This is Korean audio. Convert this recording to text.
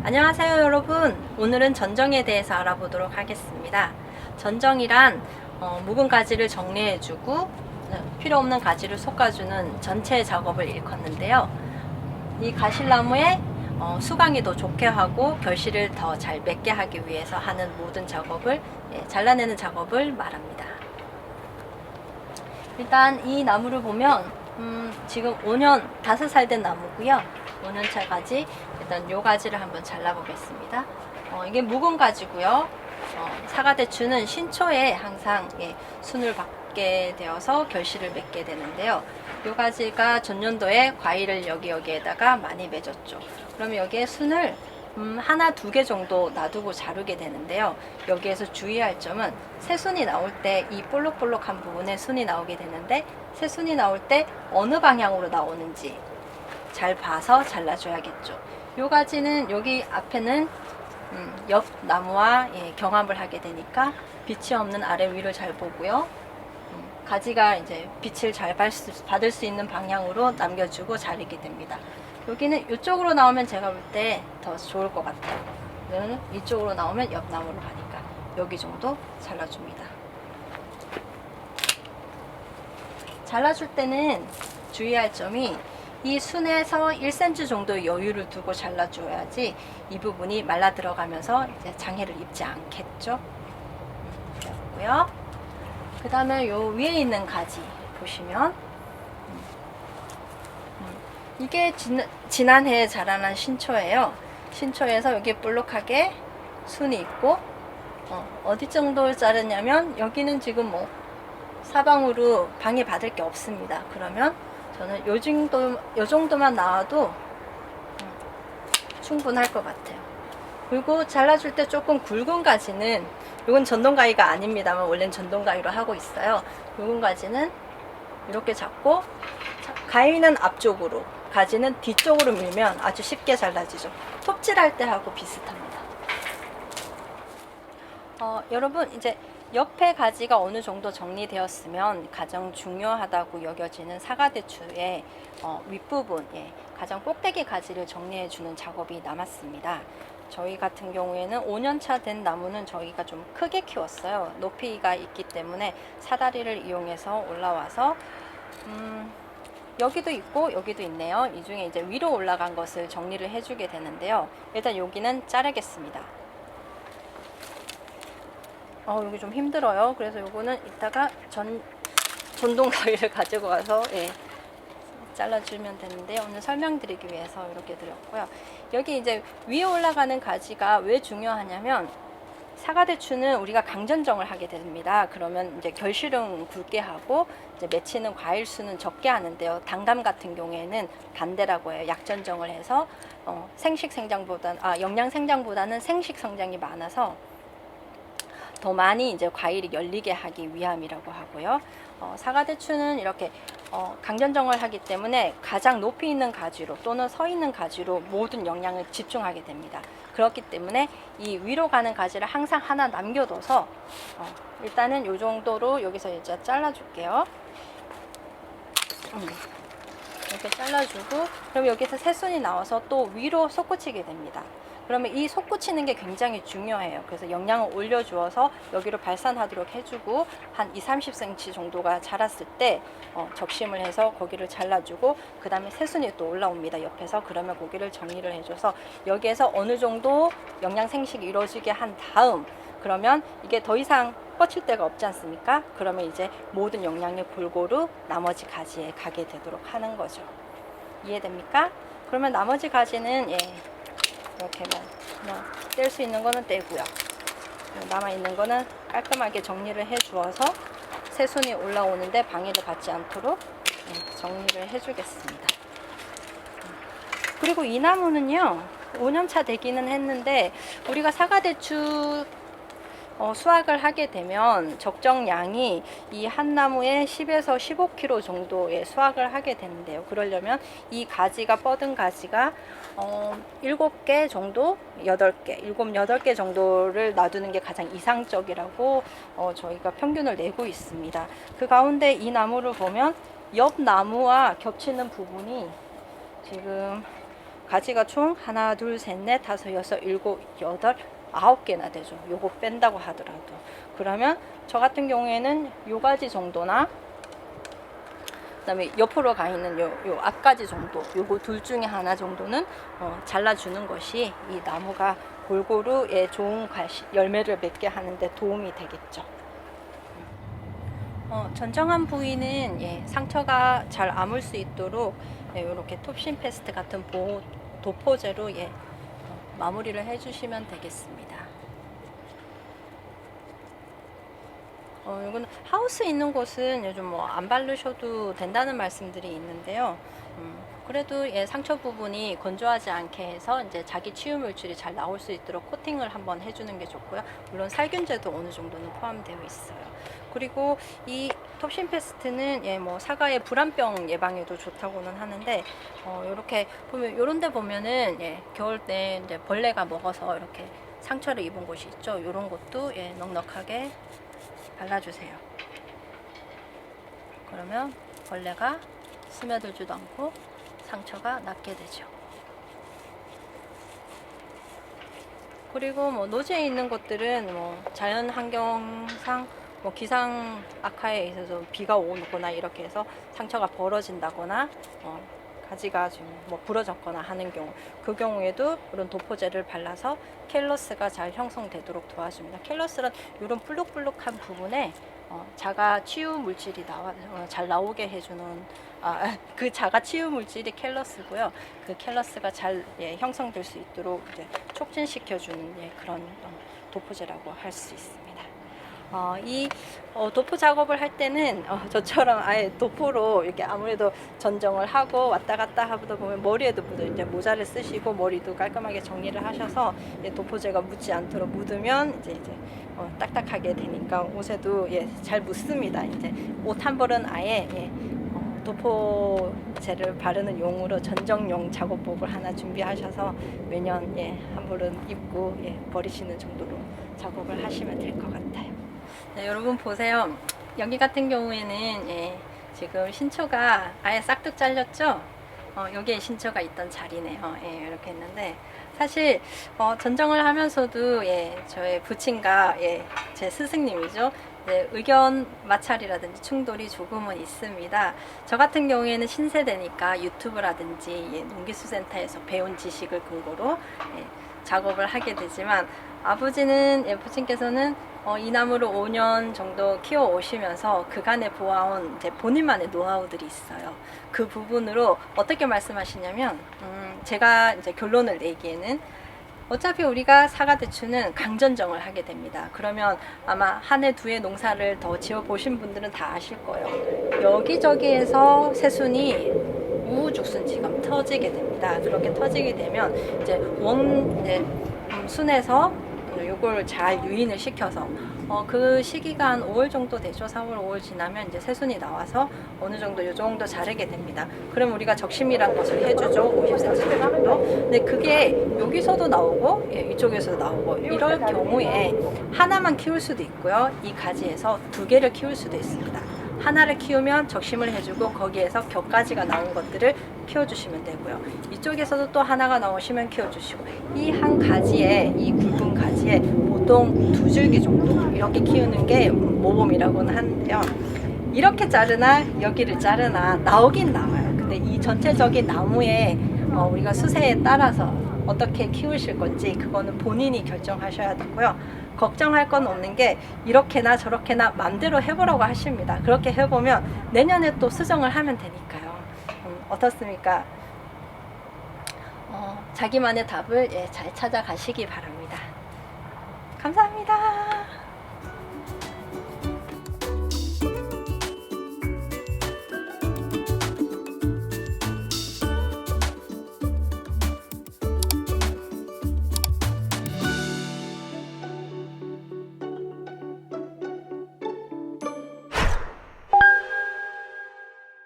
안녕하세요 여러분. 오늘은 전정에 대해서 알아보도록 하겠습니다. 전정이란 묵은 가지를 정리해주고 필요 없는 가지를 솎아주는 전체 작업을 일컫는데요. 이 가실나무에 수강이 더 좋게 하고 결실을 더 잘 맺게 하기 위해서 하는 모든 작업을 잘라내는 작업을 말합니다. 일단 이 나무를 보면 지금 5년 5살 된 나무고요. 5년차 가지. 일단 요 가지를 한번 잘라 보겠습니다. 이게 묵은 가지고요. 사과대추는 신초에 항상 순을 받게 되어서 결실을 맺게 되는데요. 요 가지가 전년도에 과일을 여기에다가 많이 맺었죠. 그러면 여기에 순을 하나, 두 개 정도 놔두고 자르게 되는데요. 여기에서 주의할 점은 새순이 나올 때 이 볼록볼록한 부분에 순이 나오게 되는데 새순이 나올 때 어느 방향으로 나오는지 잘 봐서 잘라줘야겠죠. 요 가지는 여기 앞에는 옆 나무와 경합을 하게 되니까 빛이 없는 아래 위를 잘 보고요. 가지가 이제 빛을 잘 받을 수 있는 방향으로 남겨주고 자르게 됩니다. 여기는 이쪽으로 나오면 제가 볼 때 더 좋을 것 같아요. 이거는 이쪽으로 나오면 옆 나무로 가니까 여기 정도 잘라줍니다. 잘라줄 때는 주의할 점이 이 순에서 1cm 정도의 여유를 두고 잘라줘야지 이 부분이 말라 들어가면서 이제 장애를 입지 않겠죠. 그렇고요. 그 다음에 요 위에 있는 가지 보시면 이게 지난해에 자라난 신초예요. 신초에서 여기 볼록하게 순이 있고 어디 정도 자르냐면 여기는 지금 뭐 사방으로 방해받을 게 없습니다. 그러면 저는 요 정도만 나와도 충분할 것 같아요. 그리고 잘라줄 때 조금 굵은 가지는, 이건 전동가위가 아닙니다만 원래는 전동가위로 하고 있어요. 굵은 가지는 이렇게 잡고, 가위는 앞쪽으로, 가지는 뒤쪽으로 밀면 아주 쉽게 잘라지죠. 톱질할 때 하고 비슷합니다. 여러분, 이제 옆에 가지가 어느 정도 정리되었으면 가장 중요하다고 여겨지는 사과대추의 윗부분, 가장 꼭대기 가지를 정리해 주는 작업이 남았습니다. 저희 같은 경우에는 5년차 된 나무는 저희가 좀 크게 키웠어요. 높이가 있기 때문에 사다리를 이용해서 올라와서 여기도 있고 여기도 있네요. 이 중에 이제 위로 올라간 것을 정리를 해주게 되는데요. 일단 여기는 자르겠습니다. 여기 좀 힘들어요. 그래서 요거는 이따가 전동 가위를 가지고 와서 잘라주면 되는데 오늘 설명드리기 위해서 이렇게 드렸고요. 여기 이제 위에 올라가는 가지가 왜 중요하냐면 사과대추는 우리가 강전정을 하게 됩니다. 그러면 이제 결실은 굵게 하고 이제 맺히는 과일 수는 적게 하는데요. 당감 같은 경우에는 반대라고 해요. 약전정을 해서 영양 생장보다는 생식 성장이 많아서 더 많이 이제 과일이 열리게 하기 위함이라고 하고요. 사과대추는 이렇게 강전정을 하기 때문에 가장 높이 있는 가지로 또는 서 있는 가지로 모든 영양을 집중하게 됩니다. 그렇기 때문에 이 위로 가는 가지를 항상 하나 남겨둬서 일단은 이 정도로 여기서 이제 잘라줄게요. 이렇게 잘라주고, 그럼 여기서 새순이 나와서 또 위로 솟구치게 됩니다. 그러면 이 솟구치는 게 굉장히 중요해요. 그래서 영양을 올려주어서 여기로 발산하도록 해주고 한 20-30cm 정도가 자랐을 때 적심을 해서 거기를 잘라주고, 그 다음에 새순이 또 올라옵니다. 옆에서. 그러면 고기를 정리를 해줘서 여기에서 어느 정도 영양 생식이 이루어지게 한 다음, 그러면 이게 더 이상 뻗칠 데가 없지 않습니까? 그러면 이제 모든 영양이 골고루 나머지 가지에 가게 되도록 하는 거죠. 이해됩니까? 그러면 나머지 가지는 이렇게 뗄 수 있는 거는 떼고요. 남아있는 거는 깔끔하게 정리를 해 주어서 새순이 올라오는데 방해를 받지 않도록 정리를 해 주겠습니다. 그리고 이 나무는요, 5년차 되기는 했는데 우리가 사과대추 수확을 하게 되면 적정량이 이 한 나무에 10에서 15kg 정도의 수확을 하게 되는데요. 그러려면 이 가지가 뻗은 가지가 7개 정도, 8개, 7, 8개 정도를 놔두는 게 가장 이상적이라고 저희가 평균을 내고 있습니다. 그 가운데 이 나무를 보면 옆 나무와 겹치는 부분이 지금 가지가 총 하나, 둘, 셋, 넷, 다섯, 여섯, 일곱, 여덟, 9개나 되죠. 요거 뺀다고 하더라도. 그러면 저 같은 경우에는 요 가지 정도나 그다음에 옆으로 가 있는 요 앞가지 정도, 요거 둘 중에 하나 정도는 잘라주는 것이 이 나무가 골고루 좋은 열매를 맺게 하는데 도움이 되겠죠. 전정한 부위는 상처가 잘 아물 수 있도록 이렇게 톱신 페스트 같은 보호 도포제로 마무리를 해주시면 되겠습니다. 이거는 하우스 있는 곳은 요즘 뭐 안 바르셔도 된다는 말씀들이 있는데요. 그래도 상처 부분이 건조하지 않게 해서 이제 자기 치유 물질이 잘 나올 수 있도록 코팅을 한번 해주는 게 좋고요. 물론 살균제도 어느 정도는 포함되어 있어요. 그리고 이 톱신 페스트는 뭐 사과의 불안병 예방에도 좋다고는 하는데 이렇게 보면 요런데 보면은 겨울 때 이제 벌레가 먹어서 이렇게 상처를 입은 곳이 있죠. 요런 것도 넉넉하게 발라주세요. 그러면 벌레가 스며들지도 않고 상처가 낫게 되죠. 그리고 뭐 노지에 있는 것들은 뭐 자연 환경상 뭐 기상 악화에 있어서 비가 오거나 이렇게 해서 상처가 벌어진다거나 가지가 좀 뭐 부러졌거나 하는 경우, 그 경우에도 이런 도포제를 발라서 캘러스가 잘 형성되도록 도와줍니다. 캘러스는 이런 볼록볼록한 부분에 자가 치유 물질이 잘 나오게 해주는 그 자가 치유 물질이 캘러스고요. 그 캘러스가 잘 형성될 수 있도록 이제 촉진시켜주는 그런 도포제라고 할 수 있습니다. 이 도포 작업을 할 때는 저처럼 아예 도포로 이렇게 아무래도 전정을 하고 왔다 갔다 하다 보면 머리에도 이제 모자를 쓰시고 머리도 깔끔하게 정리를 하셔서 도포제가 묻지 않도록 묻으면 이제 딱딱하게 되니까 옷에도 잘 묻습니다. 이제 옷 한 벌은 아예 도포제를 바르는 용으로 전정용 작업복을 하나 준비하셔서 매년 한 벌은 입고 버리시는 정도로 작업을 하시면 될 것 같아요. 네, 여러분 보세요. 여기 같은 경우에는 지금 신초가 아예 싹둑 잘렸죠? 여기에 신초가 있던 자리네요. 이렇게 했는데 사실 전정을 하면서도 저의 부친과 제 스승님이죠. 의견 마찰이라든지 충돌이 조금은 있습니다. 저 같은 경우에는 신세대니까 유튜브라든지 농기술센터에서 배운 지식을 근거로 작업을 하게 되지만 아버지는 부친께서는 이 나무를 5년 정도 키워 오시면서 그간에 보아온 이제 본인만의 노하우들이 있어요. 그 부분으로 어떻게 말씀하시냐면 제가 이제 결론을 내기에는 어차피 우리가 사과대추는 강전정을 하게 됩니다. 그러면 아마 한 해 두 해 농사를 더 지어 보신 분들은 다 아실 거예요. 여기저기에서 새순이 우후죽순지금 터지게 됩니다. 그렇게 터지게 되면 이제 순에서 요걸 잘 유인을 시켜서 그 시기가 한 5월 정도 되죠. 4월, 5월 지나면 이제 새순이 나와서 어느 정도 요 정도 자르게 됩니다. 그럼 우리가 적심이란 것을 해주죠. 50cm 정도. 근데 그게 여기서도 나오고 이쪽에서도 나오고 이럴 경우에 하나만 키울 수도 있고요. 이 가지에서 2개를 키울 수도 있습니다. 하나를 키우면 적심을 해주고 거기에서 겹가지가 나온 것들을 키워주시면 되고요. 이쪽에서도 또 하나가 나오시면 키워주시고 이 한 가지에 이 굵은 가지에 보통 2줄기 정도 이렇게 키우는 게 모범이라고는 하는데요. 이렇게 자르나 여기를 자르나 나오긴 나와요. 근데 이 전체적인 나무의 우리가 수세에 따라서 어떻게 키우실 건지 그거는 본인이 결정하셔야 되고요. 걱정할 건 없는 게 이렇게나 저렇게나 맘대로 해보라고 하십니다. 그렇게 해보면 내년에 또 수정을 하면 되니까요. 어떻습니까? 자기만의 답을 잘 찾아가시기 바랍니다. 감사합니다.